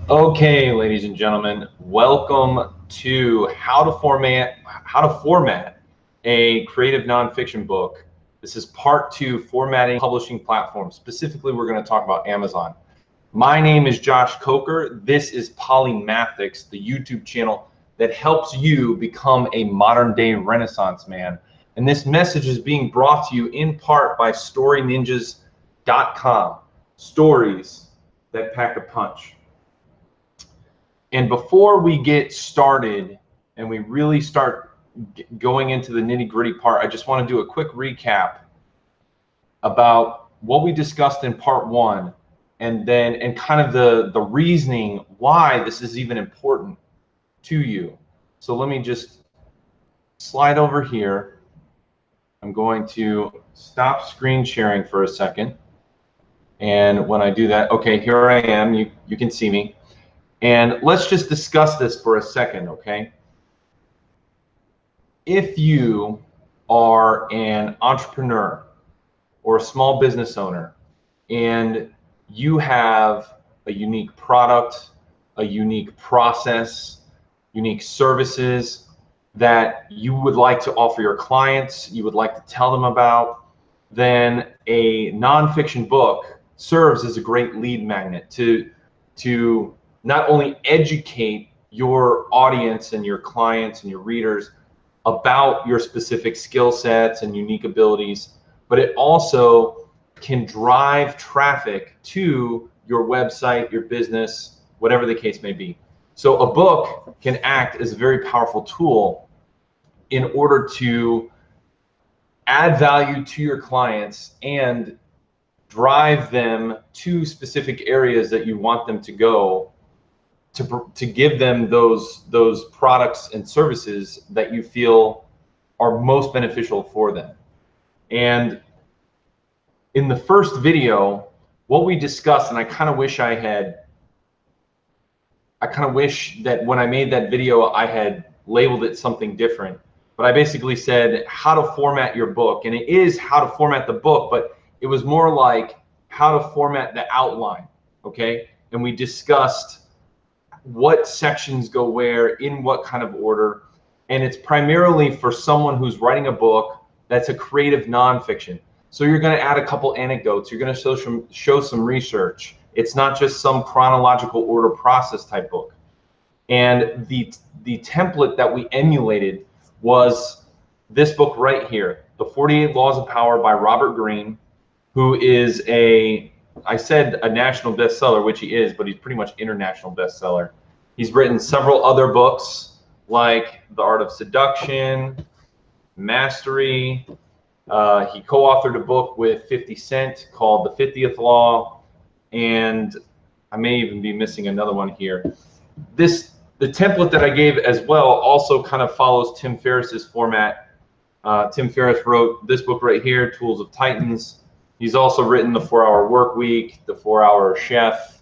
Okay, ladies and gentlemen, welcome to how to format a creative nonfiction book. This is part 2, formatting publishing platforms. Specifically, we're going to talk about Amazon. My name is Josh Coker. This is Polymathics, the YouTube channel that helps you become a modern day Renaissance man. And this message is being brought to you in part by StoryNinjas.com. Stories that pack a punch. And before we get started and we really start going into the nitty-gritty part, I just want to do a quick recap about what we discussed in part 1 and kind of the reasoning why this is even important to you. So let me just slide over here. I'm going to stop screen sharing for a second. And when I do that, okay, here I am. You can see me. And let's just discuss this for a second, okay? If you are an entrepreneur or a small business owner and you have a unique product, a unique process, unique services that you would like to offer your clients, you would like to tell them about, then a nonfiction book serves as a great lead magnet to not only educate your audience and your clients and your readers about your specific skill sets and unique abilities, but it also can drive traffic to your website, your business, whatever the case may be. So a book can act as a very powerful tool in order to add value to your clients and drive them to specific areas that you want them to go, to give them those products and services that you feel are most beneficial for them. And in the first video, what we discussed, and I kind of wish that when I made that video I had labeled it something different, but I basically said how to format your book, and it is how to format the book, but it was more like how to format the outline, okay? And we discussed what sections go where, in what kind of order, and it's primarily for someone who's writing a book that's a creative nonfiction. So you're going to add a couple anecdotes, you're going to show some research. It's not just some chronological order process type book. And the template that we emulated was this book right here, The 48 Laws of Power by Robert Greene, who is I said a national bestseller, which he is, but he's pretty much international bestseller. He's written several other books like The Art of Seduction, Mastery. He co-authored a book with 50 Cent called The 50th Law, and I may even be missing another one here. The template that I gave as well also kind of follows Tim Ferriss's format. Tim Ferriss wrote this book right here, Tools of Titans. He's also written The 4-Hour Work Week, The 4-Hour Chef,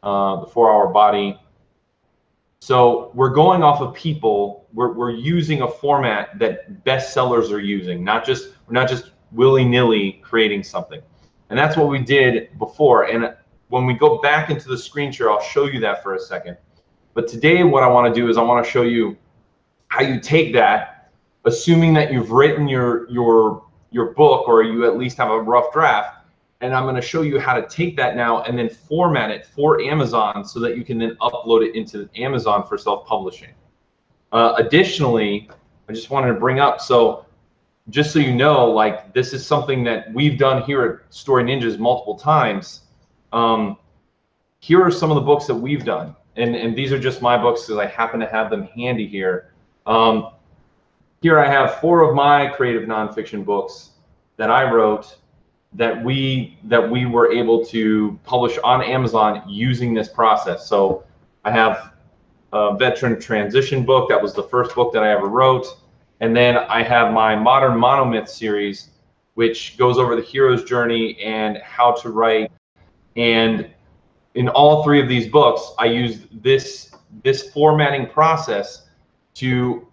The 4-Hour Body. So we're going off of people. We're using a format that bestsellers are using. We're not just willy-nilly creating something. And that's what we did before. And when we go back into the screen share, I'll show you that for a second. But today, what I want to do is I want to show you how you take that, assuming that you've written your book, or you at least have a rough draft, and I'm going to show you how to take that now and then format it for Amazon so that you can then upload it into Amazon for self-publishing. Additionally, I just wanted to bring up, so just so you know, like, this is something that we've done here at Story Ninjas multiple times. Here are some of the books that we've done, and these are just my books because I happen to have them handy here. Here I have 4 of my creative nonfiction books that I wrote that we were able to publish on Amazon using this process. So I have a veteran transition book. That was the first book that I ever wrote. And then I have my Modern Monomyth series, which goes over the hero's journey and how to write. And in all 3 of these books, I used this formatting process to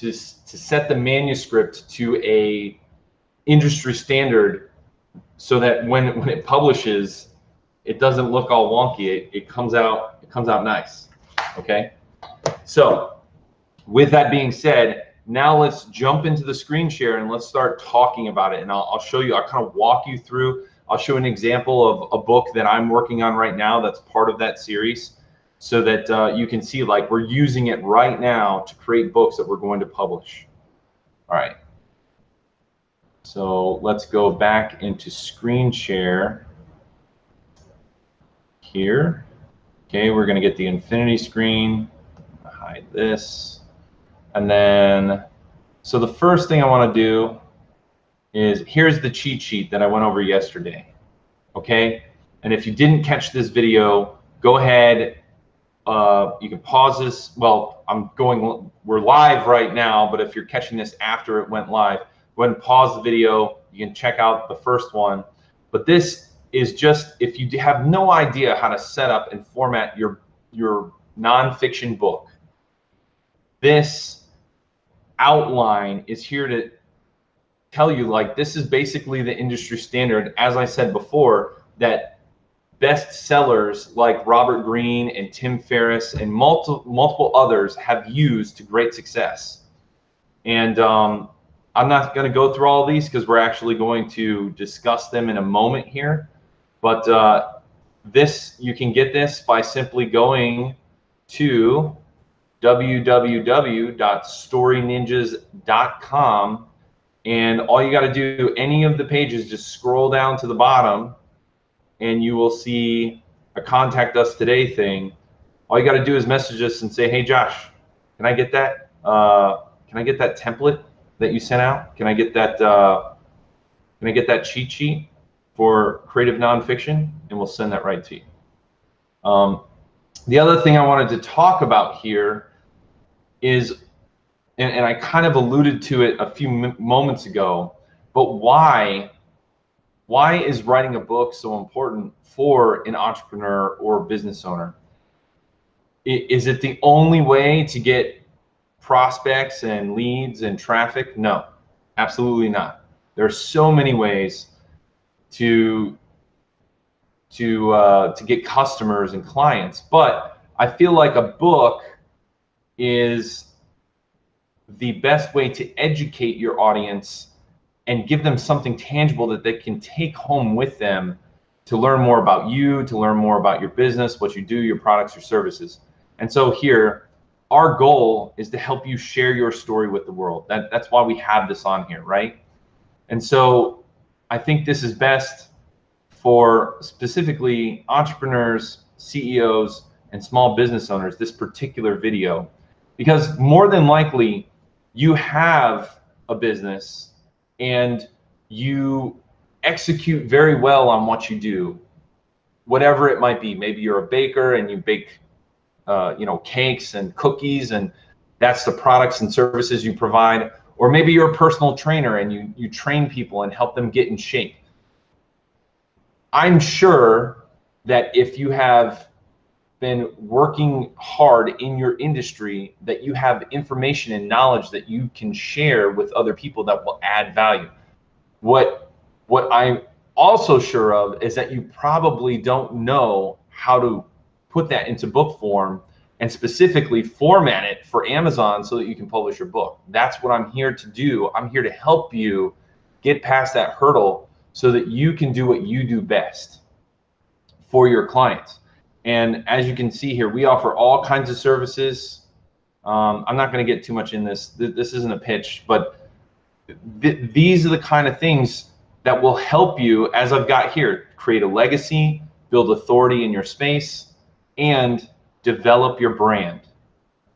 set the manuscript to a industry standard, so that when it publishes, it doesn't look all wonky. It comes out nice. Okay. So with that being said, now let's jump into the screen share and let's start talking about it. And I'll show you, I'll kind of walk you through, I'll show an example of a book that I'm working on right now that's part of that series, so that you can see like we're using it right now to create books that we're going to publish. All right. So let's go back into screen share here. Okay, we're going to get the infinity screen, hide this. And then, so the first thing I want to do is, here's the cheat sheet that I went over yesterday, okay? And if you didn't catch this video, go ahead, you can pause this. Well, we're live right now, but if you're catching this after it went live, go ahead and pause the video. You can check out the first one. But this is just, if you have no idea how to set up and format your nonfiction book, this outline is here to tell you, like, this is basically the industry standard. As I said before, that bestsellers like Robert Greene and Tim Ferriss and multiple others have used to great success. And I'm not going to go through all these because we're actually going to discuss them in a moment here. But you can get this by simply going to www.storyninjas.com, and all you got to do, any of the pages, just scroll down to the bottom and you will see a contact us today thing. All you got to do is message us and say, hey Josh, can I get that template that you sent out? Can I get that cheat sheet for creative nonfiction? And we'll send that right to you. The other thing I wanted to talk about here is, and I kind of alluded to it a few moments ago, but why is writing a book so important for an entrepreneur or business owner? Is it the only way to get prospects and leads and traffic? No, absolutely not. There are so many ways to get customers and clients, but I feel like a book is the best way to educate your audience and give them something tangible that they can take home with them to learn more about you, to learn more about your business, what you do, your products, your services. And so here, our goal is to help you share your story with the world. That's why we have this on here, right? And so I think this is best for specifically entrepreneurs, CEOs, and small business owners, this particular video, because more than likely you have a business and you execute very well on what you do, whatever it might be. Maybe you're a baker and you bake cakes and cookies, and that's the products and services you provide. Or maybe you're a personal trainer and you train people and help them get in shape. I'm sure that if you have been working hard in your industry, that you have information and knowledge that you can share with other people that will add value. What I'm also sure of is that you probably don't know how to put that into book form and specifically format it for Amazon so that you can publish your book. That's what I'm here to do. I'm here to help you get past that hurdle so that you can do what you do best for your clients. And as you can see here, we offer all kinds of services. I'm not going to get too much in this. This isn't a pitch, but these are the kind of things that will help you, as I've got here, create a legacy, build authority in your space, and develop your brand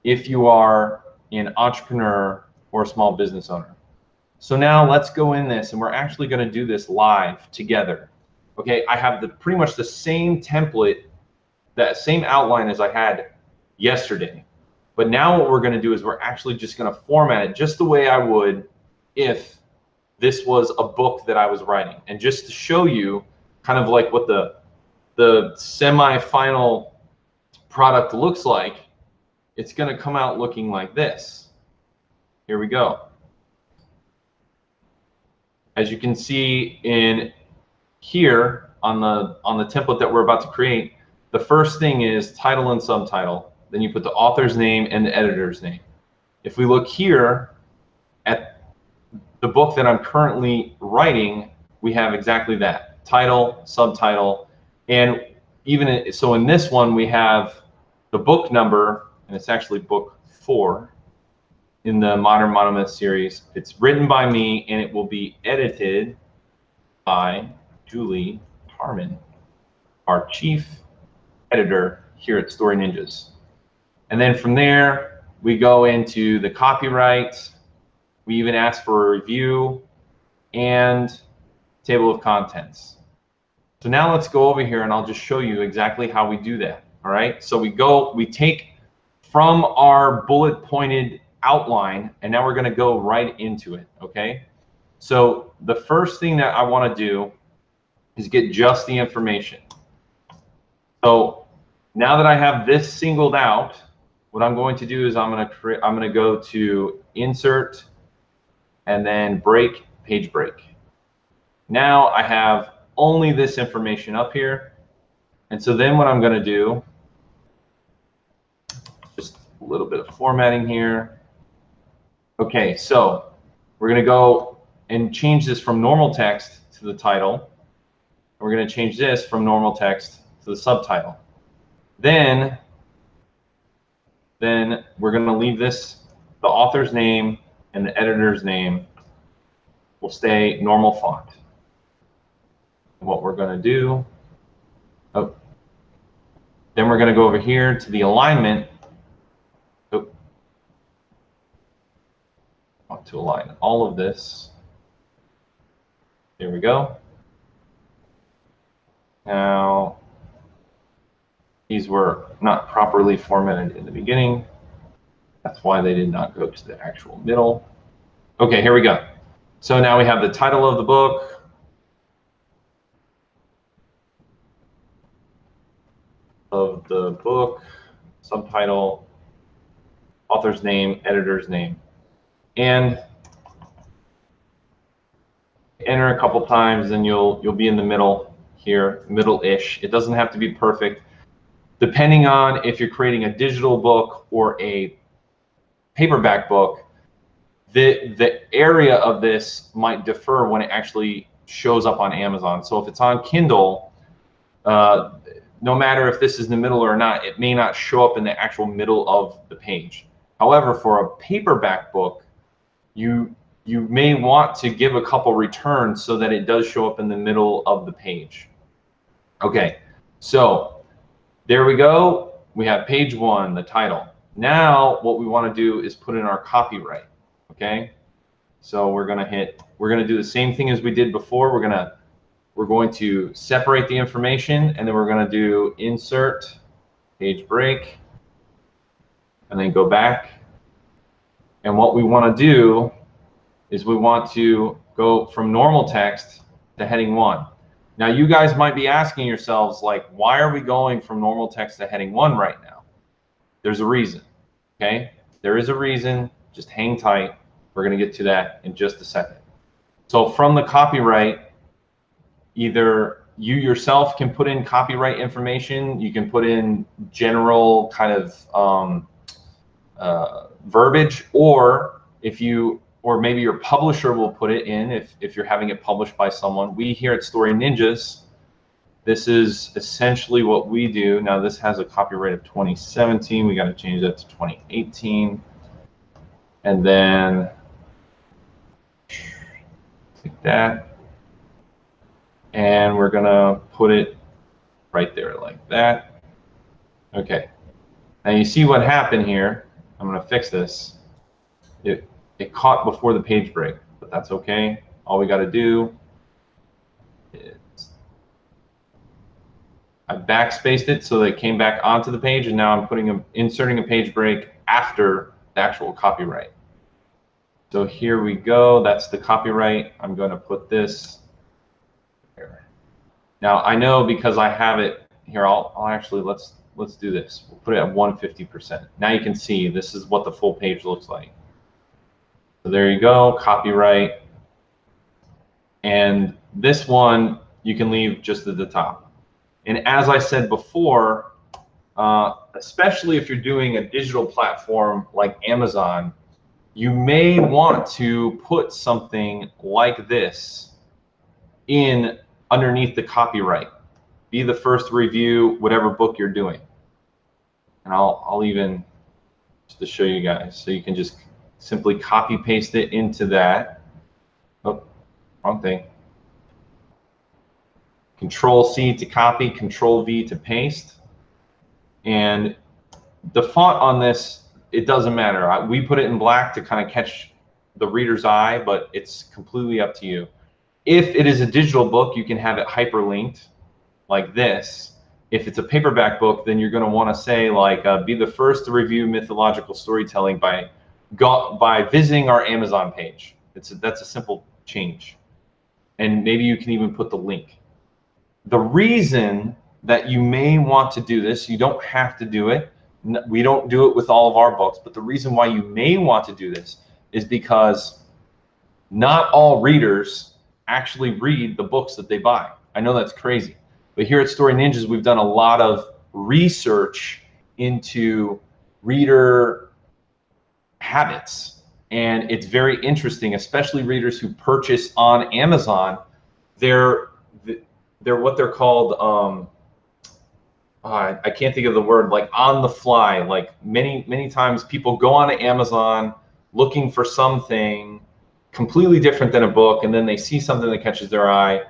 if you are an entrepreneur or a small business owner. So now let's go in this, and we're actually going to do this live together. Okay, I have pretty much the same template, that same outline as I had yesterday. But now what we're going to do is we're actually just going to format it just the way I would if this was a book that I was writing. And just to show you kind of like what the semi-final product looks like, it's going to come out looking like this. Here we go. As you can see in here, on the template that we're about to create, the first thing is title and subtitle. Then you put the author's name and the editor's name. If we look here at the book that I'm currently writing, we have exactly that: title, subtitle, and even so in this one we have the book number, and it's actually book 4 in the Modern Monomyth series. It's written by me, and it will be edited by Julie Harmon, our chief editor here at Story Ninjas. And then from there, we go into the copyright. We even ask for a review and table of contents. So now let's go over here and I'll just show you exactly how we do that. All right, so we take from our bullet pointed outline, and now we're going to go right into it. Okay, so the first thing that I want to do is get just the information. So now that I have this singled out, what I'm going to do is I'm going to go to insert and then break, page break. Now I have only this information up here. And so then what I'm going to do, just a little bit of formatting here. Okay, so we're going to go and change this from normal text to the title. We're going to change this from normal text to the subtitle. Then we're going to leave this, the author's name and the editor's name will stay normal font. And what we're going to do, then we're going to go over here to the alignment. I want to align all of this. There we go. Now, these were not properly formatted in the beginning. That's why they did not go to the actual middle. Okay, here we go. So now we have the title of the book, subtitle, author's name, editor's name, and enter a couple times, and you'll be in the middle here, middle-ish. It doesn't have to be perfect. Depending on if you're creating a digital book or a paperback book, the area of this might differ when it actually shows up on Amazon. So if it's on Kindle, no matter if this is in the middle or not, it may not show up in the actual middle of the page. However, for a paperback book, you may want to give a couple returns so that it does show up in the middle of the page. Okay, so there we go. We have page 1, the title. Now what we want to do is put in our copyright. Okay, so we're going to do the same thing as we did before. We're going to separate the information, and then we're going to do insert, page break, and then go back. And what we want to do is we want to go from normal text to heading 1. Now you guys might be asking yourselves, like, why are we going from normal text to heading 1 right now? There's a reason. Okay, there is a reason. Just hang tight. We're going to get to that in just a second. So from the copyright, either you yourself can put in copyright information, you can put in general kind of verbiage, or maybe your publisher will put it in if you're having it published by someone. We here at Story Ninjas, this is essentially what we do. Now this has a copyright of 2017. We got to change that to 2018. And then like that. And we're gonna put it right there like that. Okay. Now you see what happened here. I'm gonna fix this. It caught before the page break, but that's okay. All we gotta do is I backspaced it so that it came back onto the page, and now I'm inserting a page break after the actual copyright. So here we go. That's the copyright. I'm going to put this here. Now I know because I have it here. I'll actually let's do this. We'll put it at 150%. Now you can see this is what the full page looks like. So there you go. Copyright. And this one you can leave just at the top. And as I said before, especially if you're doing a digital platform like Amazon, you may want to put something like this in underneath the copyright. Be the first to review whatever book you're doing. And I'll even, just to show you guys, so you can just simply copy paste it into that. Oh, wrong thing. Control C to copy, Control V to paste. And the font on this, it doesn't matter. We put it in black to kind of catch the reader's eye, but it's completely up to you. If it is a digital book, you can have it hyperlinked like this. If it's a paperback book, then you're going to want to say like, be the first to review mythological storytelling by visiting our Amazon page. That's a simple change. And maybe you can even put the link. The reason that you may want to do this, you don't have to do it. We don't do it with all of our books, but the reason why you may want to do this is because not all readers actually read the books that they buy. I know that's crazy, but here at Story Ninjas, we've done a lot of research into reader habits, and it's very interesting, especially readers who purchase on Amazon. They're what they're called, I can't think of the word, like on the fly. Like many times people go on to Amazon looking for something completely different than a book, and then they see something that catches their eye,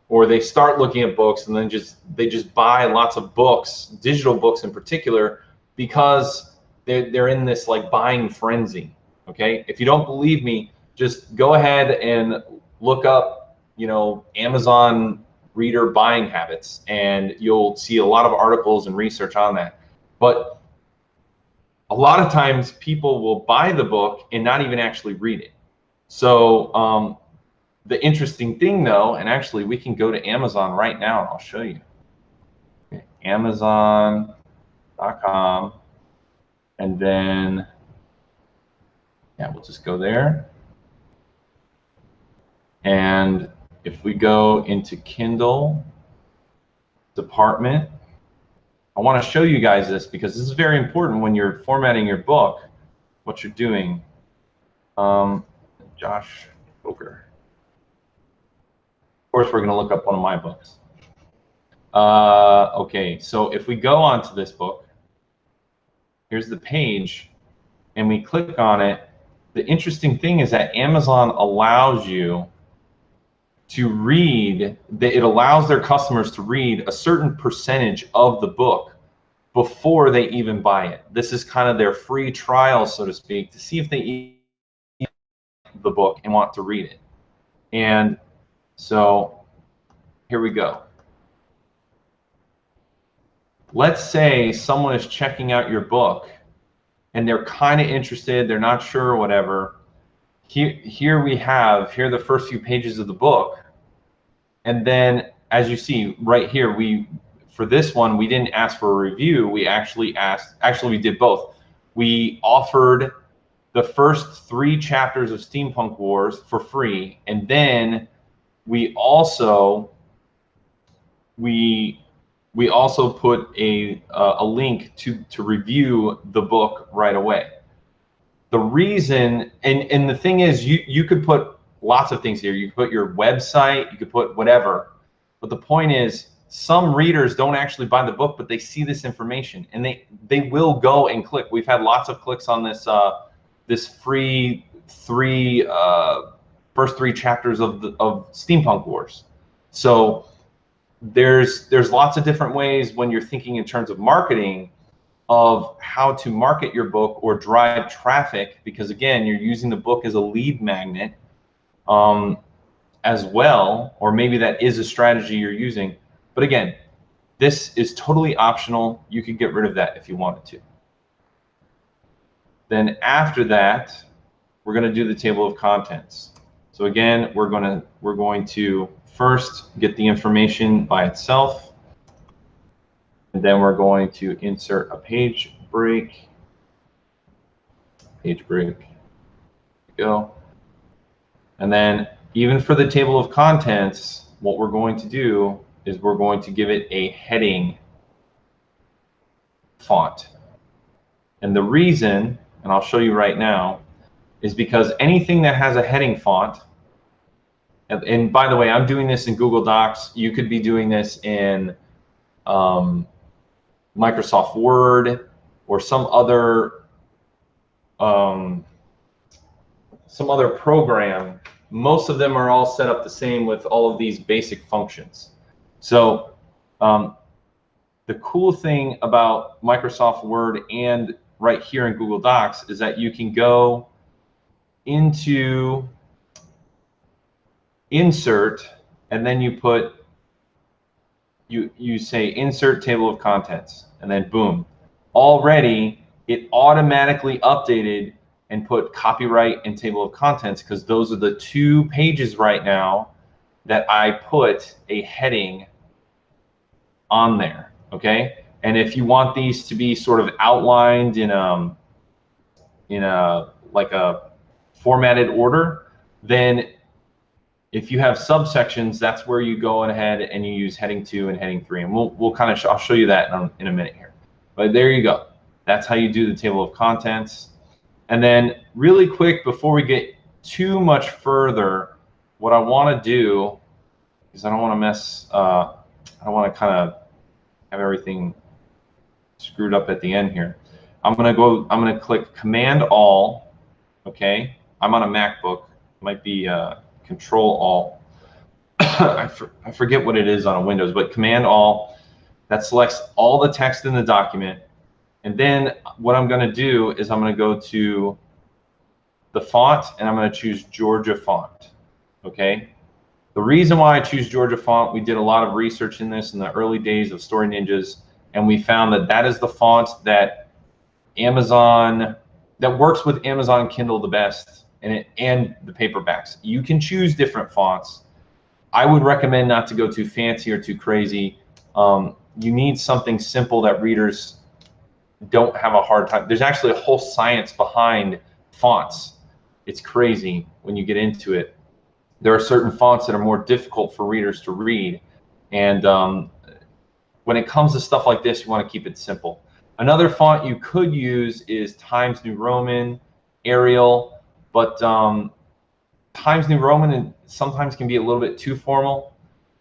or they start looking at books and then they just buy lots of books, digital books in particular, because they're in this like buying frenzy. Okay, if you don't believe me, just go ahead and look up, Amazon reader buying habits, and you'll see a lot of articles and research on that. But a lot of times people will buy the book and not even actually read it. So the interesting thing though, and actually we can go to Amazon right now and I'll show you. Okay, Amazon.com, and then we'll just go there. And if we go into Kindle department, I want to show you guys this because this is very important when you're formatting your book, what you're doing. Josh Boker. Of course, we're going to look up one of my books. Okay, so if we go onto this book, here's the page, and we click on it. The interesting thing is that Amazon allows you to read, it allows their customers to read a certain percentage of the book before they even buy it. This is kind of their free trial, so to speak, to see if they like the book and want to read it. And so here we go. Let's say someone is checking out your book and they're kind of interested, they're not sure or whatever. Here are the first few pages of the book. And then as you see right here, for this one, we didn't ask for a review. We actually we did both. We offered the first 3 chapters of Steampunk Wars for free. And then we also put a link to review the book right away. The reason, and the thing is, you could put lots of things here. You could put your website, you could put whatever. But the point is, some readers don't actually buy the book, but they see this information and they will go and click. We've had lots of clicks on this this free first 3 chapters of Steampunk Wars. So there's lots of different ways when you're thinking in terms of marketing of how to market your book or drive traffic, because again, you're using the book as a lead magnet as well, or maybe that is a strategy you're using. But again, this is totally optional. You could get rid of that if you wanted to. Then after that, we're going to do the table of contents. So again, we're going to first get the information by itself, and then we're going to insert a page break. Page break. Go. And then even for the table of contents, what we're going to do is we're going to give it a heading font. And the reason, and I'll show you right now, is because anything that has a heading font, and by the way, I'm doing this in Google Docs. You could be doing this in Microsoft Word or some other program. Most of them are all set up the same with all of these basic functions. So the cool thing about Microsoft Word and right here in Google Docs is that you can go into insert, and then you put, you say insert table of contents, and then boom, already it automatically updated and put copyright and table of contents, because those are the two pages right now that I put a heading on there. Okay, and if you want these to be sort of outlined in a like a formatted order, then if you have subsections, that's where you go ahead and you use heading 2 and heading 3, and we'll kind of I'll show you that in a minute here. But there you go. That's how you do the table of contents. And then really quick, before we get too much further, what I want to do is I don't want to mess. I don't want to kind of have everything screwed up at the end here. I'm gonna click Command All. Okay, I'm on a MacBook. It might be Control All. I forget what it is on a Windows, but Command All. That selects all the text in the document. And then what I'm going to do is I'm going to go to the font, and I'm going to choose Georgia font. Okay. The reason why I choose Georgia font, we did a lot of research in this in the early days of Story Ninjas, and we found that that is the font that works with Amazon Kindle the best, and the paperbacks. You can choose different fonts. I would recommend not to go too fancy or too crazy. You need something simple that readers don't have a hard time. There's actually a whole science behind fonts. It's crazy when you get into it. There are certain fonts that are more difficult for readers to read, and when it comes to stuff like this, you want to keep it simple. Another font you could use is Times New Roman, Arial, but Times New Roman sometimes can be a little bit too formal,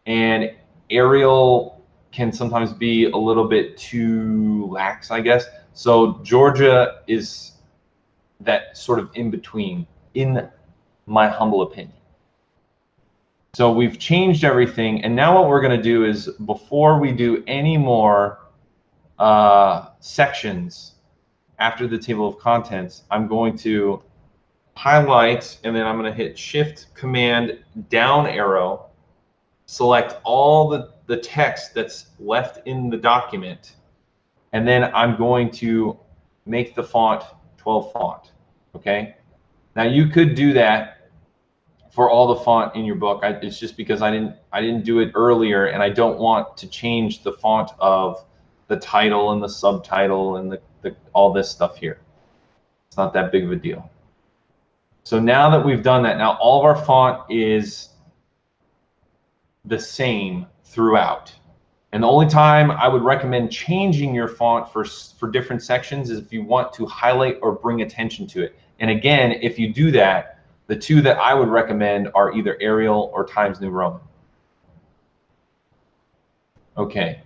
and Arial can sometimes be a little bit too lax, I guess. So Georgia is that sort of in between, in my humble opinion. So we've changed everything, and now what we're going to do is, before we do any more sections after the table of contents, I'm going to highlight, and then I'm going to hit Shift Command down arrow, select all the text that's left in the document, and then I'm going to make the font 12 font. Okay. Now you could do that for all the font in your book. It's just because I didn't do it earlier, and I don't want to change the font of the title and the subtitle and all this stuff here. It's not that big of a deal. So now that we've done that, now all of our font is the same throughout. And the only time I would recommend changing your font for different sections is if you want to highlight or bring attention to it. And again, if you do that, the two that I would recommend are either Arial or Times New Roman. Okay,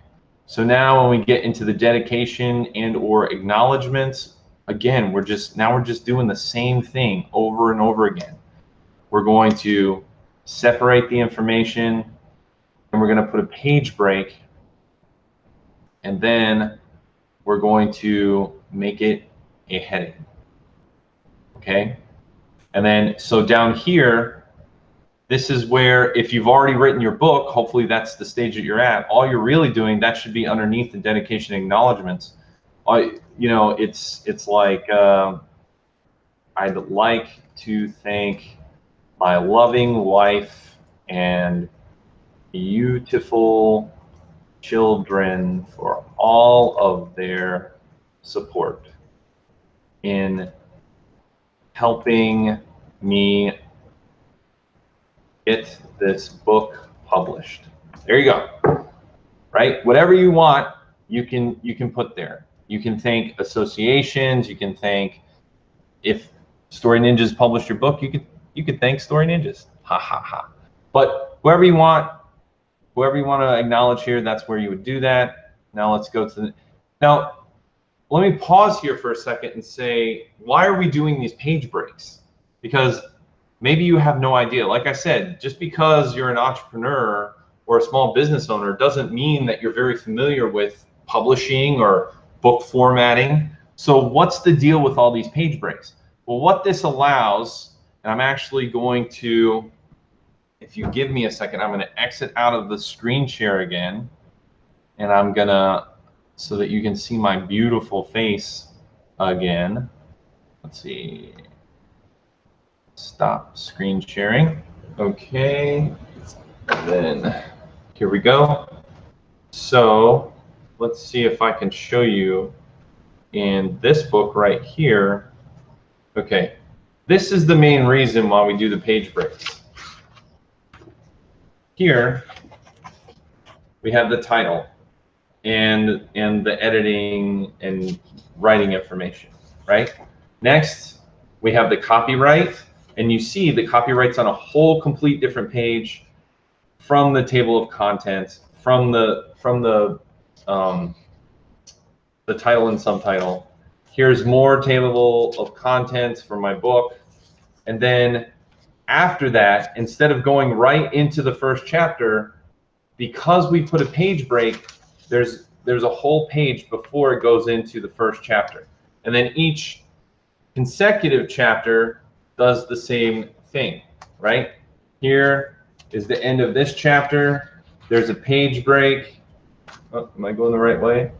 so now when we get into the dedication and or acknowledgments, again, we're just doing the same thing over and over again. We're going to separate the information, and we're going to put a page break, and then we're going to make it a heading. Okay, and then so down here, this is where, if you've already written your book, hopefully that's the stage that you're at. All you're really doing, that should be underneath the dedication acknowledgments. You know, it's like I'd like to thank my loving wife and beautiful children for all of their support in helping me get this book published. There you go. Right? Whatever you want, you can put there. You can thank associations. You can thank, if Story Ninjas published your book, you could thank Story Ninjas. Ha ha ha. But whoever you want to acknowledge here, that's where you would do that. Now let's go to the. Now let me pause here for a second and say, why are we doing these page breaks? Because maybe you have no idea. Like I said, just because you're an entrepreneur or a small business owner doesn't mean that you're very familiar with publishing or book formatting. So what's the deal with all these page breaks? Well, what this allows, and I'm actually going to, if you give me a second, I'm going to exit out of the screen share again, and I'm going to, so that you can see my beautiful face again. Let's see. Stop screen sharing. Okay. And then here we go. So let's see if I can show you in this book right here. Okay. This is the main reason why we do the page breaks. Here we have the title and the editing and writing information, right? Next, we have the copyright, and you see the copyright's on a whole complete different page from the table of contents, from the title and subtitle. Here's more table of contents for my book, and then after that, instead of going right into the first chapter, because we put a page break, there's a whole page before it goes into the first chapter. And then each consecutive chapter does the same thing, right? Here is the end of this chapter. There's a page break. Oh, am I going the right way?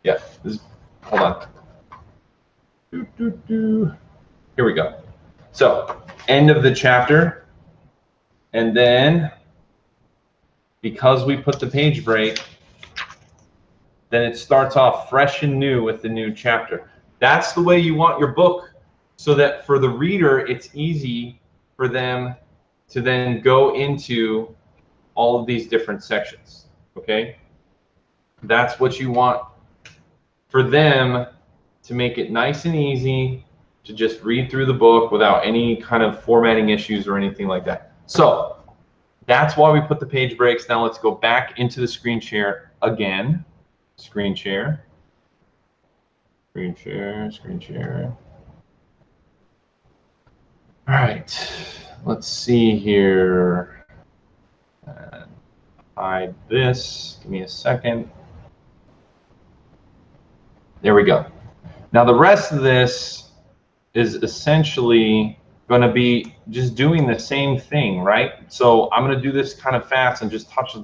Yeah, hold on. Here we go. So, end of the chapter. And then, because we put the page break, then it starts off fresh and new with the new chapter. That's the way you want your book, so that for the reader, it's easy for them to then go into all of these different sections, okay? That's what you want for them, to make it nice and easy to just read through the book without any kind of formatting issues or anything like that. So that's why we put the page breaks. Now let's go back into the screen share again. Screen share. Screen share, screen share. All right, let's see here. Hide this, give me a second. There we go. Now the rest of this is essentially going to be just doing the same thing, right? So I'm going to do this kind of fast and just touch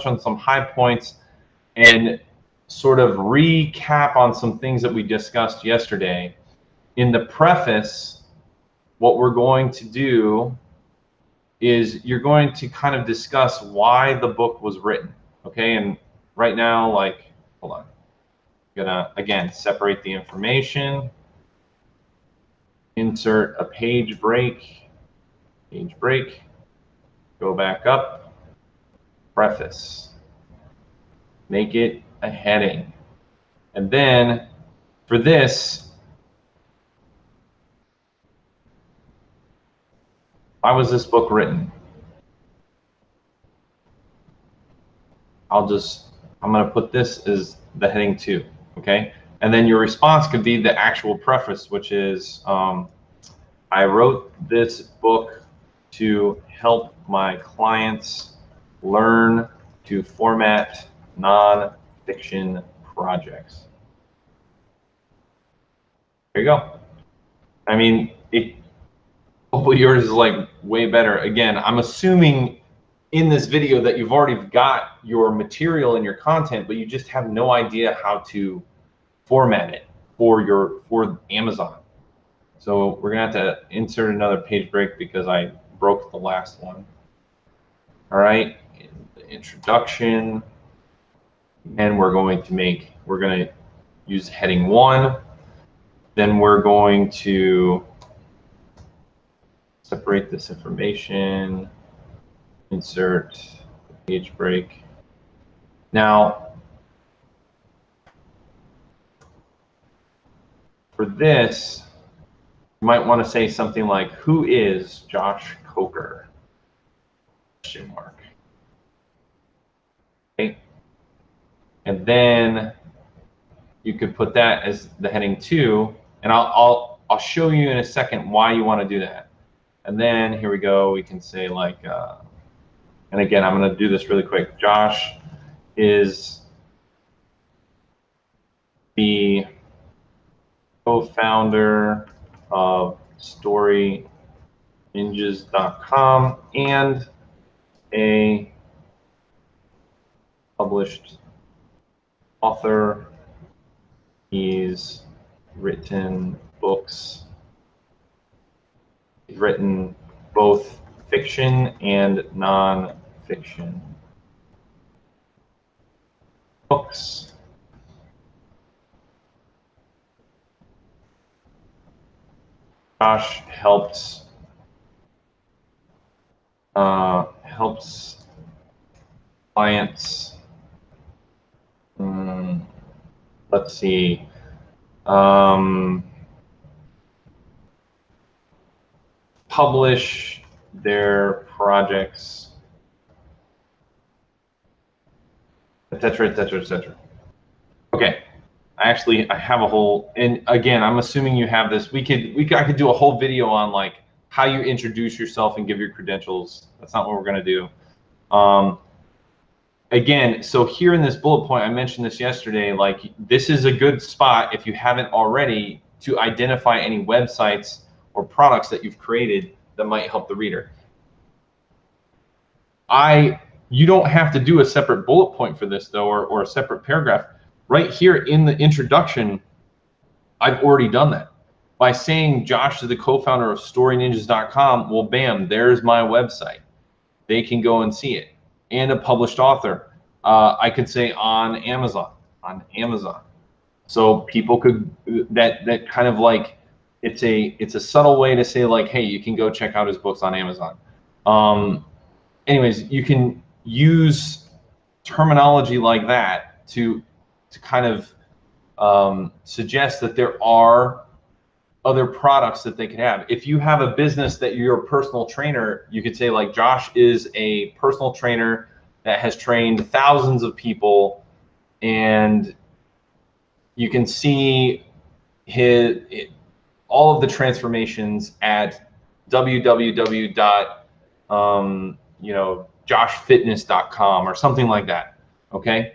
on some high points and sort of recap on some things that we discussed yesterday. In the preface, what we're going to do is you're going to kind of discuss why the book was written, okay? And right now, like, hold on. I'm gonna, again, separate the information, insert a page break, go back up, preface, make it a heading. And then for this, why was this book written? I'm going to put this as the heading 2, okay? And then your response could be the actual preface, which is, I wrote this book to help my clients learn to format non-fiction projects. There you go. I mean, hopefully yours is like way better. Again, I'm assuming in this video that you've already got your material and your content, but you just have no idea how to format it for Amazon. So we're gonna have to insert another page break because I broke the last one. All right, the introduction, and we're going to use heading 1. Then we're going to separate this information, insert Page break. Now, for this, you might want to say something like, "Who is Josh Coker?" Question mark. Okay. And then you could put that as the heading 2, and I'll show you in a second why you want to do that. And then here we go. We can say like, and again, I'm going to do this really quick. Josh is the co-founder of StoryNinjas.com and a published author. He's written books. He's written both fiction and non-fiction books. Josh helps clients. Let's see. Publish their projects, etc., etc., etc. Okay, I have a whole, and again, I'm assuming you have this. I could do a whole video on like how you introduce yourself and give your credentials. That's not what we're gonna do. Again, so here in this bullet point, I mentioned this yesterday, like this is a good spot if you haven't already to identify any websites or products that you've created that might help the reader. You don't have to do a separate bullet point for this though, or a separate paragraph. Right here in the introduction, I've already done that. By saying Josh is the co-founder of StoryNinjas.com, well, bam, there's my website. They can go and see it. And a published author. I could say on Amazon. So people could, that kind of like, it's a subtle way to say like, hey, you can go check out his books on Amazon. Anyways, you can use terminology like that to kind of suggest that there are other products that they can have. If you have a business that you're a personal trainer, you could say like Josh is a personal trainer that has trained thousands of people, and you can see all of the transformations at www.joshfitness.com or something like that. Okay,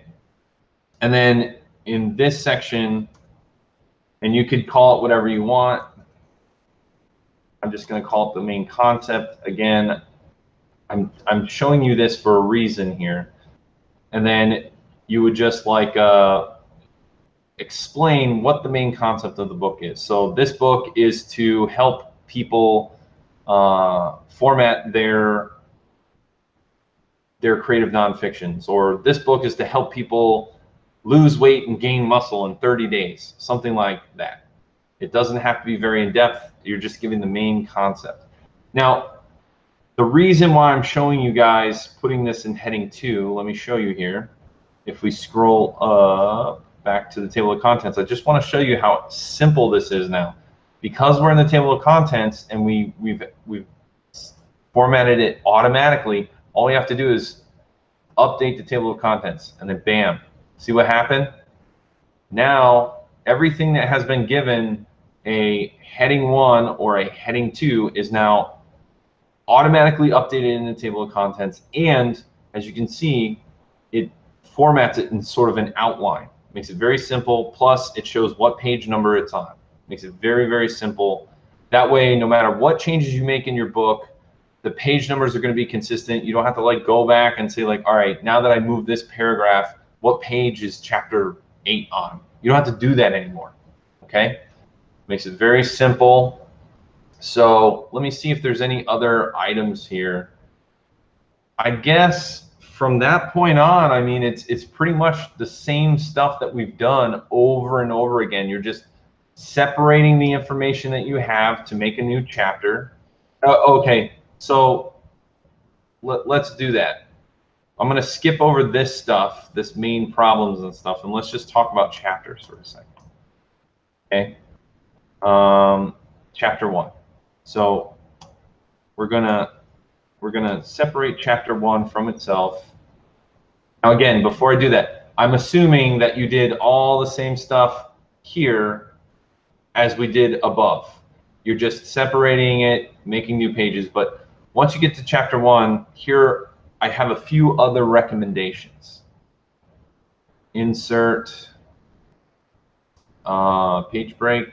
and then in this section, and you could call it whatever you want. I'm just going to call it the main concept. Again, I'm showing you this for a reason here. And then you would just like explain what the main concept of the book is. So this book is to help people format their creative nonfictions, or this book is to help people lose weight and gain muscle in 30 days, something like that. It doesn't have to be very in-depth. You're just giving the main concept. Now, the reason why I'm showing you guys putting this in heading 2, let me show you here. If we scroll back to the table of contents, I just want to show you how simple this is now. Because we're in the table of contents and we've formatted it automatically, all we have to do is update the table of contents, and then bam. See what happened? Now, everything that has been given a heading 1 or a heading 2 is now automatically updated in the table of contents. And as you can see, it formats it in sort of an outline. Makes it very simple. Plus, it shows what page number it's on. Makes it very, very simple. That way, no matter what changes you make in your book, the page numbers are going to be consistent. You don't have to like go back and say like, all right, now that I moved this paragraph, what page is chapter 8 on? You don't have to do that anymore, okay? Makes it very simple. So let me see if there's any other items here. I guess from that point on, I mean, it's pretty much the same stuff that we've done over and over again. You're just separating the information that you have to make a new chapter. Okay, so let's do that. I'm going to skip over this stuff, this main problems and stuff, and let's just talk about chapters for a second. Okay. Chapter 1. So we're gonna separate chapter 1 from itself. Now again, before I do that, I'm assuming that you did all the same stuff here as we did above. You're just separating it, making new pages. But once you get to chapter 1, here I have a few other recommendations. Insert page break.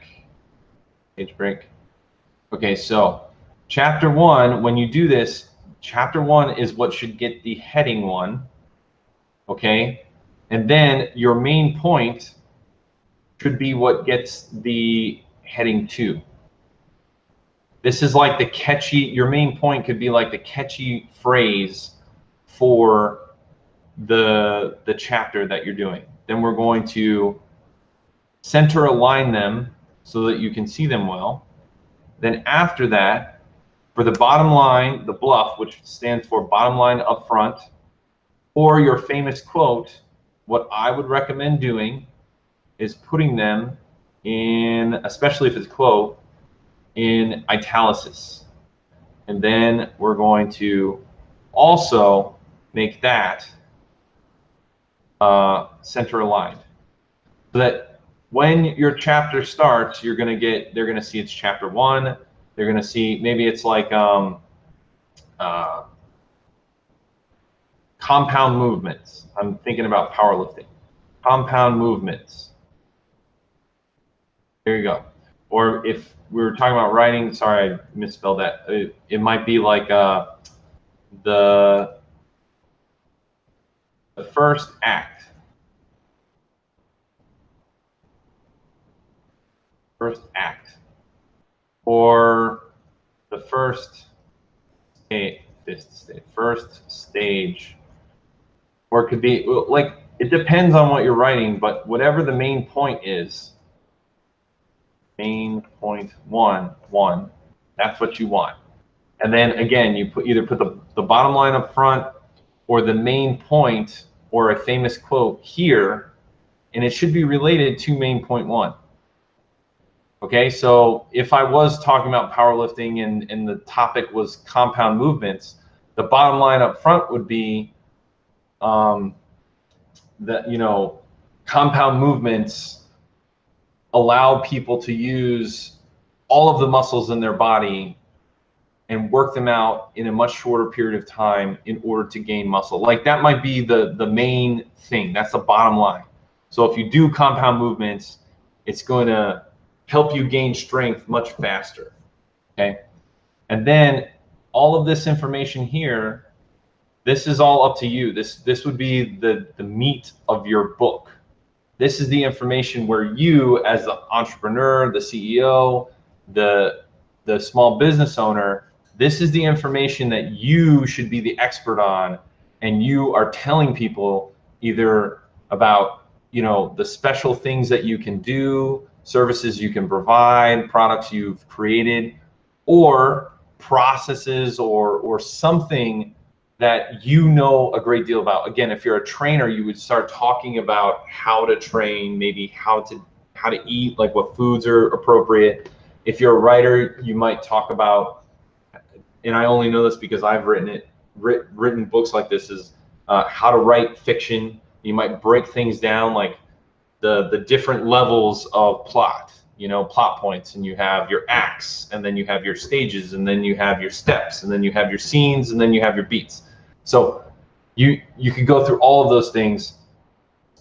Okay, so chapter 1, when you do this, chapter 1 is what should get the heading 1. Okay, and then your main point should be what gets the heading 2. This is like the catchy, your main point could be like the catchy phrase for the chapter that you're doing. Then we're going to center align them so that you can see them well. Then after that, for the bottom line, the bluff, which stands for bottom line up front, or your famous quote, what I would recommend doing is putting them in, especially if it's quote, in italics. And then we're going to also make that center aligned, so that when your chapter starts, you're gonna get, they're gonna see it's chapter 1. They're gonna see, maybe it's like compound movements. I'm thinking about powerlifting. Compound movements. There you go. Or if we were talking about writing, sorry, I misspelled that. It might be like the first act. First act. Or the first stage. Or it could be, like, it depends on what you're writing, but whatever the main point is, main point 1, that's what you want. And then again, you either put the bottom line up front or the main point or a famous quote here, and it should be related to main point 1. Okay, so if I was talking about powerlifting and the topic was compound movements, the bottom line up front would be that, you know, compound movements allow people to use all of the muscles in their body and work them out in a much shorter period of time in order to gain muscle. Like, that might be the main thing. That's the bottom line. So if you do compound movements, it's going to help you gain strength much faster. Okay, and then all of this information here, this is all up to you. This would be the meat of your book. This is the information where you, as the entrepreneur, the CEO, the small business owner, this is the information that you should be the expert on, and you are telling people either about, you know, the special things that you can do, services you can provide, products you've created, or processes or something that you know a great deal about. Again, if you're a trainer, you would start talking about how to train, maybe how to eat, like what foods are appropriate. If you're a writer, you might talk about, and I only know this because I've written books like this, is how to write fiction. You might break things down, like the different levels of plot, you know, plot points, and you have your acts, and then you have your stages, and then you have your steps, and then you have your scenes, and then you have your beats. So you could go through all of those things,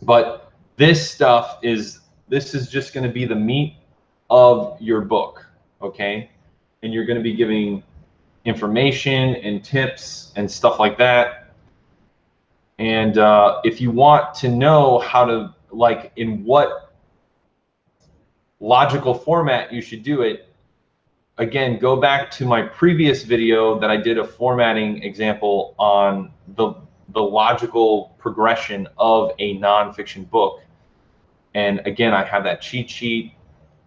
but this is just going to be the meat of your book, okay? And you're going to be giving information and tips and stuff like that. And if you want to know how to, like, in what logical format you should do it, again, go back to my previous video that I did a formatting example on the logical progression of a nonfiction book. And again, I have that cheat sheet.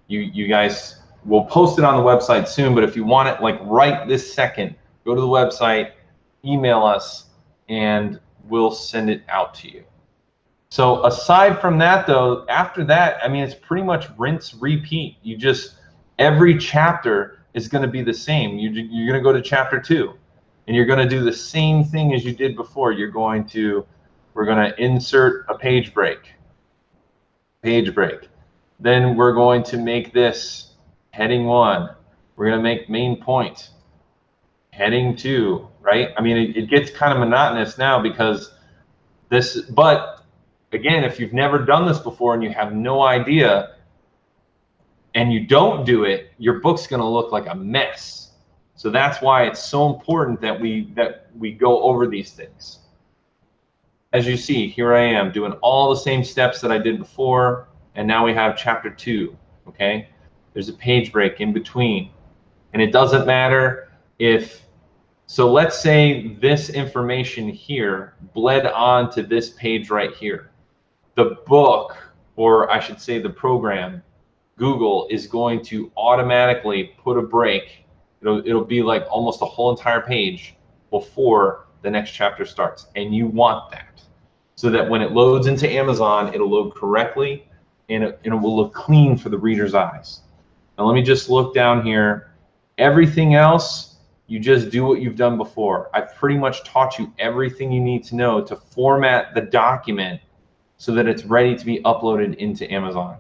You guys will post it on the website soon, but if you want it like right this second, go to the website, email us, and we'll send it out to you. So aside from that though, after that, I mean, it's pretty much rinse, repeat. You just, every chapter is going to be the same. You're going to go to chapter 2 and you're going to do the same thing as you did before. We're going to insert a page break. Then we're going to make this heading 1. We're going to make main point. Heading 2, right? I mean, it gets kind of monotonous now because this, but again, if you've never done this before and you have no idea and you don't do it, your book's going to look like a mess. So that's why it's so important that we go over these things. As you see, here I am doing all the same steps that I did before, and now we have chapter 2, okay? There's a page break in between, and it doesn't matter if, so let's say this information here bled on to this page right here. The book, or I should say the program, Google is going to automatically put a break. It'll be like almost a whole entire page before the next chapter starts, and you want that so that when it loads into Amazon, it'll load correctly and it will look clean for the reader's eyes. Now let me just look down here. Everything else, you just do what you've done before. I've pretty much taught you everything you need to know to format the document so that it's ready to be uploaded into Amazon.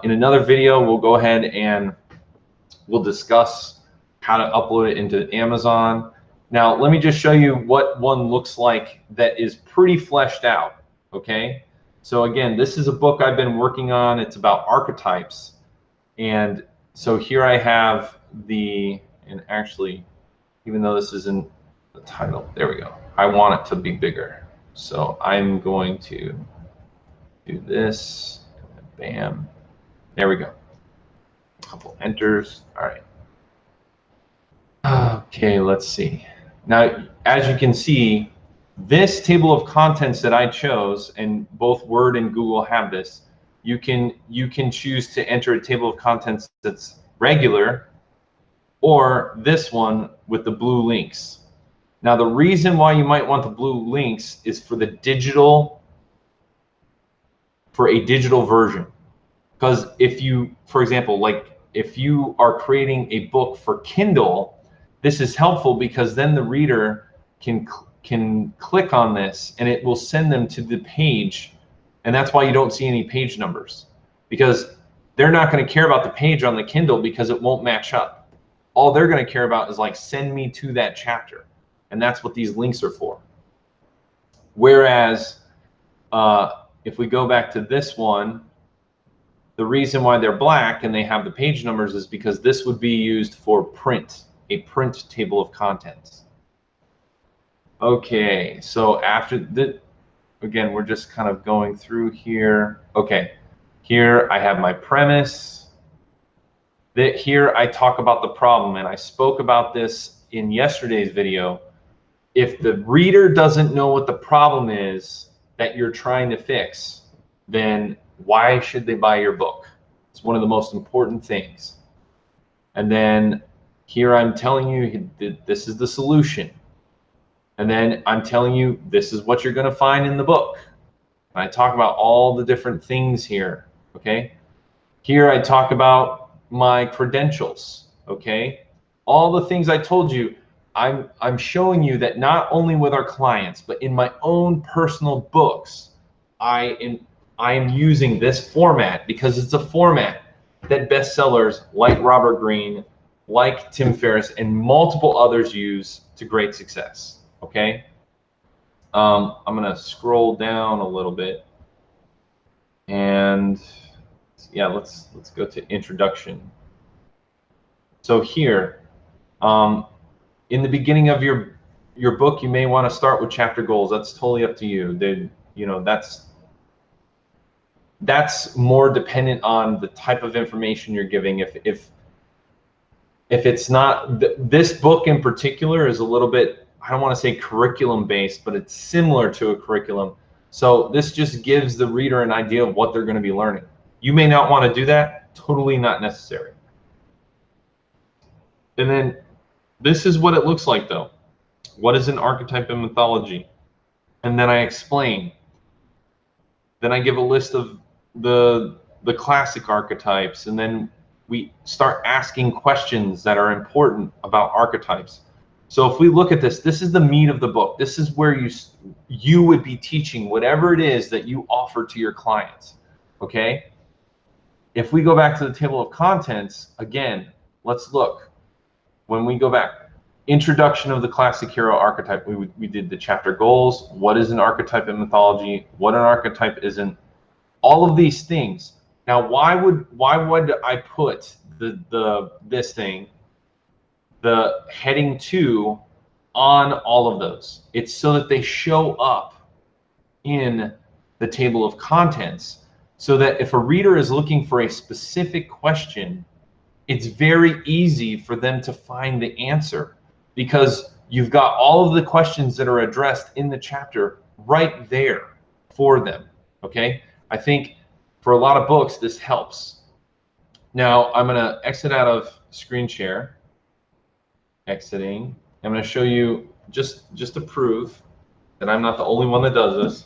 In another video, we'll go ahead and we'll discuss how to upload it into Amazon. Now, let me just show you what one looks like that is pretty fleshed out, okay? So again, this is a book I've been working on. It's about archetypes. And so here I have the, and actually, even though this isn't the title, there we go. I want it to be bigger. So I'm going to do this, bam, there we go. A couple enters, all right. Okay, let's see. Now, as you can see, this table of contents that I chose, and both Word and Google have this, you can choose to enter a table of contents that's regular, or this one with the blue links. Now, the reason why you might want the blue links is for the digital, for a digital version. Because if you, for example, like if you are creating a book for Kindle, this is helpful because then the reader can click on this and it will send them to the page, and that's why you don't see any page numbers, because they're not going to care about the page on the Kindle because it won't match up. All they're going to care about is like, send me to that chapter, and that's what these links are for. Whereas if we go back to this one, the reason why they're black and they have the page numbers is because this would be used for print, a print table of contents. Okay, so after that, again, we're just kind of going through here. Okay, here I have my premise. Here I talk about the problem, and I spoke about this in yesterday's video. If the reader doesn't know what the problem is that you're trying to fix, then why should they buy your book? It's one of the most important things. And then here I'm telling you this is the solution. And then I'm telling you this is what you're going to find in the book. And I talk about all the different things here, okay? Here I talk about my credentials, okay? All the things I told you, I'm showing you that not only with our clients, but in my own personal books, I am using this format because it's a format that bestsellers like Robert Greene, like Tim Ferriss, and multiple others use to great success. Okay, I'm gonna scroll down a little bit, and yeah, let's go to introduction. So here, in the beginning of your book, you may want to start with chapter goals. That's totally up to you. That's more dependent on the type of information you're giving. If it's not, this book in particular is a little bit, I don't want to say curriculum based, but it's similar to a curriculum. So this just gives the reader an idea of what they're going to be learning. You may not want to do that, totally not necessary. And then this is what it looks like though. What is an archetype in mythology? and then I explain. Then I give a list of the classic archetypes, and then we start asking questions that are important about archetypes. So if we look at this, this is the meat of the book. This is where you would be teaching whatever it is that you offer to your clients, okay? If we go back to the table of contents, again, let's look. When we go back, introduction of the classic hero archetype, we did the chapter goals, what is an archetype in mythology, what an archetype isn't, all of these things. Now, why would I put this thing, the heading 2, on all of those? It's so that they show up in the table of contents, so that if a reader is looking for a specific question, it's very easy for them to find the answer, because you've got all of the questions that are addressed in the chapter right there for them, okay? I think for a lot of books, this helps. Now, I'm going to exit out of screen share. Exiting. I'm going to show you, just to prove that I'm not the only one that does this.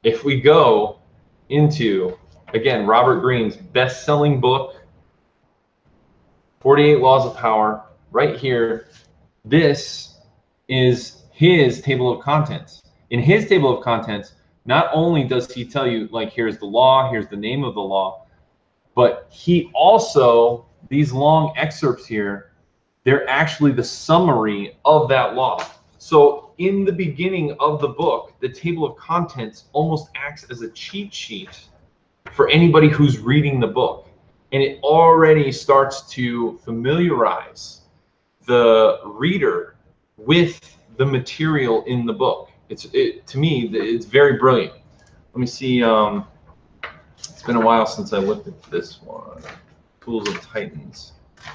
If we go into, again, Robert Greene's best-selling book, 48 Laws of Power, right here, this is his table of contents. In his table of contents, not only does he tell you, like, here's the law, here's the name of the law, but he also, these long excerpts here, they're actually the summary of that law. So in the beginning of the book, the table of contents almost acts as a cheat sheet for anybody who's reading the book. And it already starts to familiarize the reader with the material in the book. To me, it's very brilliant. Let me see. It's been a while since I looked at this one. Tools of Titans.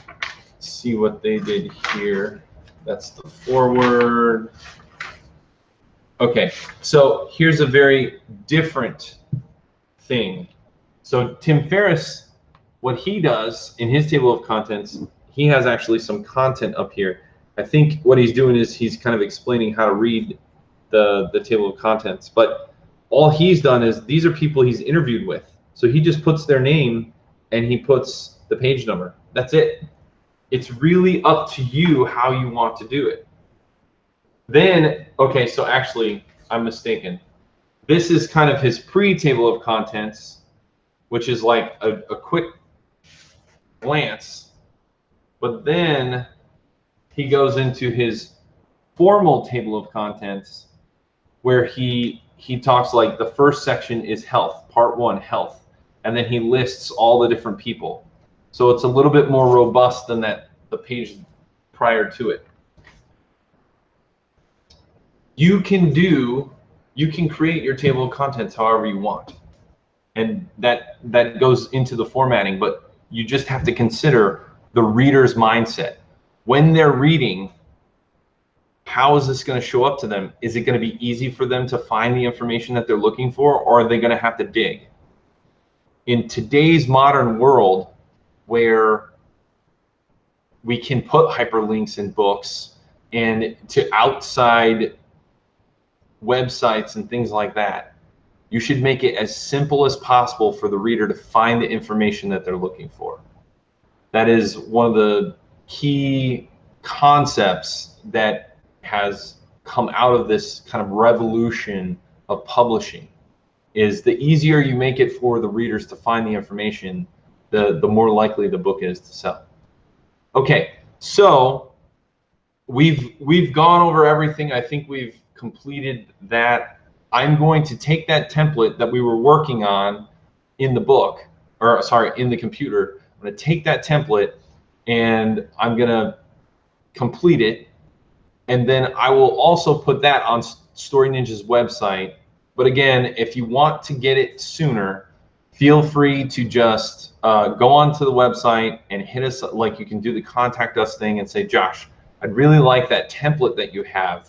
Let's see what they did here. That's the foreword. Okay, so here's a very different thing. So Tim Ferriss, what he does in his table of contents, he has actually some content up here. I think what he's doing is he's kind of explaining how to read the table of contents, but all he's done is these are people he's interviewed with. So he just puts their name and he puts the page number. That's it. It's really up to you how you want to do it. Then, okay, so actually, I'm mistaken. This is kind of his pre-table of contents, which is like a quick glance. But then he goes into his formal table of contents, where he talks, like, the first section is health, part 1, health, and then he lists all the different people. So it's a little bit more robust than the page prior to it. You can create your table of contents however you want, and that goes into the formatting, but you just have to consider the reader's mindset. When they're reading, how is this going to show up to them? Is it going to be easy for them to find the information that they're looking for, or are they going to have to dig? In today's modern world, where we can put hyperlinks in books and to outside websites and things like that, you should make it as simple as possible for the reader to find the information that they're looking for. That is one of the key concepts that has come out of this kind of revolution of publishing. Is the easier you make it for the readers to find the information, the more likely the book is to sell. Okay, so we've gone over everything. I think we've completed that. I'm going to take that template that we were working on in the book, or sorry, in the computer. I'm going to take that template and I'm going to complete it. And then I will also put that on Story Ninja's website. But again, if you want to get it sooner, feel free to just go onto the website and hit us. Like, you can do the contact us thing and say, Josh, I'd really like that template that you have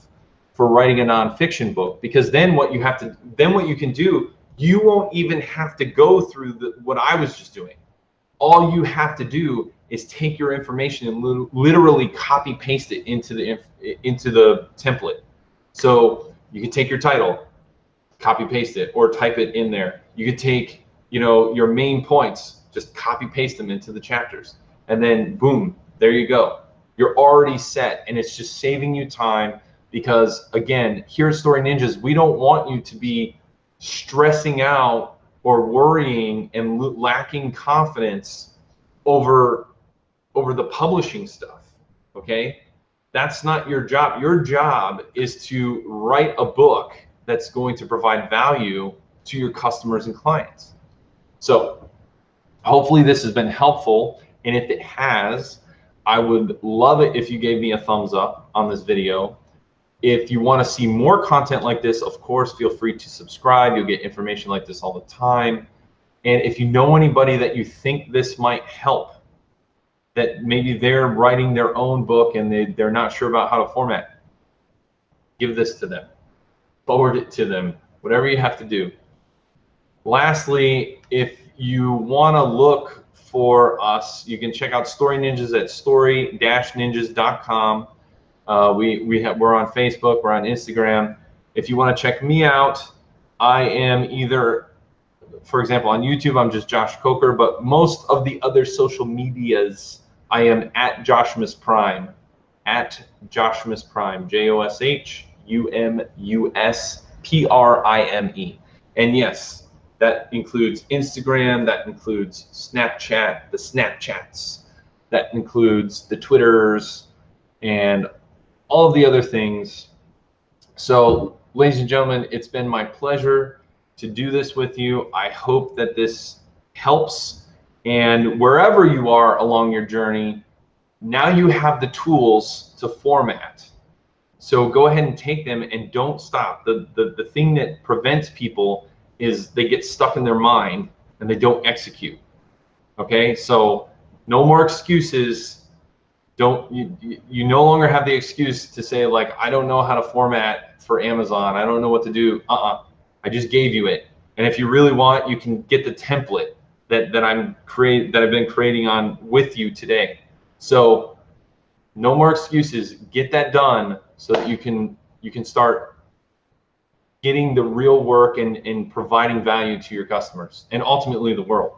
for writing a nonfiction book, because then what you can do, you won't even have to go through what I was just doing. All you have to do is take your information and literally copy paste it into the template. So You could take your title, copy paste it, or type it in there. You could take, you know, your main points, just copy paste them into the chapters, and then boom, there you go. You're already set, and it's just saving you time, because again, here at Story Ninjas, we don't want you to be stressing out or worrying and lacking confidence over the publishing stuff. Okay, that's not your job. Your job is to write a book that's going to provide value to your customers and clients. So hopefully this has been helpful, and if it has, I would love it if you gave me a thumbs up on this video. If you want to see more content like this, of course, feel free to subscribe. You'll get information like this all the time. And if you know anybody that you think this might help, that maybe they're writing their own book and they're not sure about how to format, give this to them. Forward it to them, whatever you have to do. Lastly, if you want to look for us, you can check out Story Ninjas at story-ninjas.com. We're on Facebook, we're on Instagram. If you want to check me out, I am either, for example, on YouTube, I'm just Josh Coker, but most of the other social medias, I am at Joshmus Prime, at Joshmus Prime, JOSHUMUSPRIME. And yes, that includes Instagram, that includes Snapchat, the Snapchats, that includes the Twitters, and all of the other things. So, ladies and gentlemen, it's been my pleasure to do this with you. I hope that this helps. And wherever you are along your journey, now you have the tools to format. So go ahead and take them and don't stop. The thing that prevents people is they get stuck in their mind and they don't execute. Okay, so no more excuses. You no longer have the excuse to say, like, I don't know how to format for Amazon. I don't know what to do. I just gave you it. And if you really want, you can get the template that I've been creating on with you today. So no more excuses. Get that done so that you can start getting the real work and providing value to your customers and ultimately the world.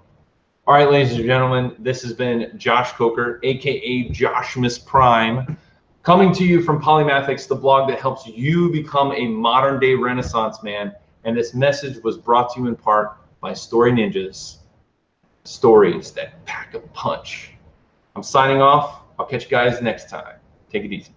All right, ladies and gentlemen, this has been Josh Coker, aka Joshmus Prime, coming to you from Polymathics, the blog that helps you become a modern day Renaissance man. And this message was brought to you in part by Story Ninjas, stories that pack a punch. I'm signing off. I'll catch you guys next time. Take it easy.